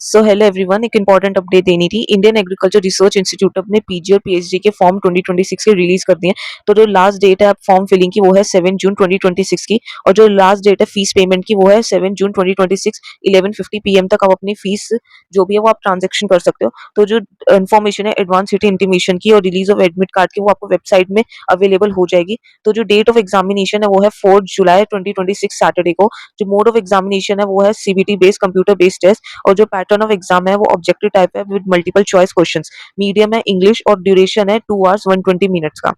So hello everyone, एक important update देनी थी। इंडियन एग्रीकल्चर रिसर्च इंस्टीट्यूट अपने पीजी और पीएचडी के फॉर्म 2026 के रिलीज कर दिए हैं। तो जो लास्ट डेट है आप फॉर्म फिलिंग की वो है 7 जून 2026 की, और जो लास्ट डेट है फीस पेमेंट की वो है 7 जून 2026 11:50 पीएम तक आप अपनी फीस जो भी है वो आप ट्रांजेक्शन कर सकते हो। तो जो इन्फॉर्मेशन है एडवांस सिटी इंटीमेशन की और रिलीज ऑफ एडमिट कार्ड की वो आपको वेबसाइट में अवेलेबल हो जाएगी। तो जो डेट ऑफ एग्जामिनेशन है वो है 4 जुलाई 2026 सैटरडे को। जो मोड ऑफ एग्जामिनेशन है वो है CBT based computer based test, और जो पैटर्न ऑफ एग्जाम है वो ऑब्जेक्टिव टाइप है with multiple choice questions. Medium है इंग्लिश और ड्यूरेशन है 2 आवर्स 120 मिनट्स का।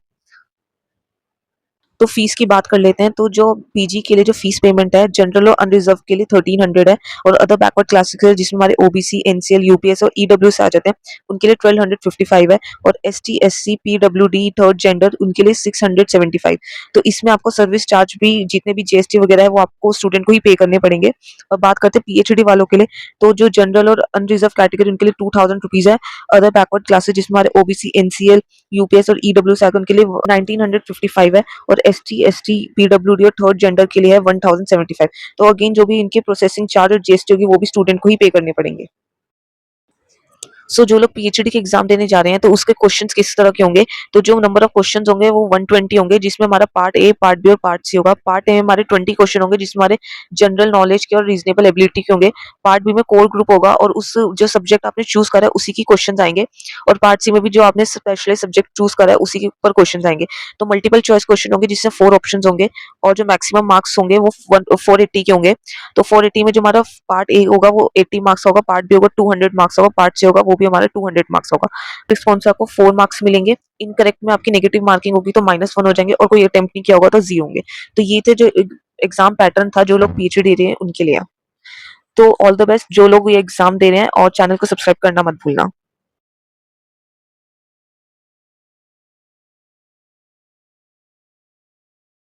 तो फीस की बात कर लेते हैं। तो जो पीजी के लिए जो फीस पेमेंट है जनरल और अनरिजर्व के लिए 1300 है, और अदर बैकवर्ड क्लासेस है जिसमें हमारे ओबीसी, एनसीएल, यूपीएस और ईडब्ल्यूएस आ जाते हैं, उनके लिए 1255 है, और ST, SC, PWD, third gender उनके लिए 675। तो इसमें आपको सर्विस चार्ज भी जितने भी जीएसटी वगैरह है वो आपको स्टूडेंट को ही पे करने पड़ेंगे। और बात करते हैं पीएचडी वालों के लिए, तो जो जनरल और अनरिजर्व कैटेगरी उनके लिए 2000 रुपीज है। अदर बैकवर्ड क्लासेस जिसमें हमारे ओबीसी, एनसीएल, यूपीएस और ईडब्ल्यूएस आते हैं उनके लिए 1955 है, और एसटी, एसटी, पीडब्ल्यूडी और थर्ड जेंडर के लिए है 1075। तो अगेन जो भी इनके प्रोसेसिंग चार्ज और जीएसटी होगी वो भी स्टूडेंट को ही पे करने पड़ेंगे। जो लोग पीएचडी के एग्जाम देने जा रहे हैं तो उसके क्वेश्चंस किस तरह के होंगे। तो जो नंबर ऑफ क्वेश्चंस होंगे वो 120 होंगे, जिसमें हमारा पार्ट ए, पार्ट बी और पार्ट सी होगा। पार्ट ए में हमारे 20 क्वेश्चन होंगे जिसमें हमारे जनरल नॉलेज के और रीजनेबल एबिलिटी के होंगे। पार्ट बी में कोर ग्रुप होगा और उस जो सब्जेक्ट आपने चूज करा है उसी की क्वेश्चन आएंगे। और पार्ट सी में भी जो आपने स्पेशलाइज सब्जेक्ट चूज करा है उसी के ऊपर क्वेश्चन आएंगे। तो मल्टीपल चॉइस क्वेश्चन होंगे जिसमें 4 ऑप्शन होंगे, और जो मैक्सिमम मार्क्स होंगे वो 480 के होंगे। तो 480 में जो हमारा पार्ट ए होगा वो 80 मार्क्स का होगा, पार्ट बी होगा 200 मार्क्स का होगा, पार्ट सी होगा वो भी हमारा 200 मार्क्स होगा। रिस्पॉन्स आपको 4 मार्क्स मिलेंगे। इनकरेक्ट में आपकी नेगेटिव मार्किंग होगी तो -1 हो जाएंगे, और कोई अटेम्प्ट नहीं किया होगा तो 0 होंगे। तो ये थे जो एग्जाम पैटर्न था जो लोग पीएचडी दे रहे हैं उनके लिए। तो ऑल द बेस्ट जो लोग ये एग्जाम दे रहे हैं, और चैनल को सब्सक्राइब करना मत भूलना।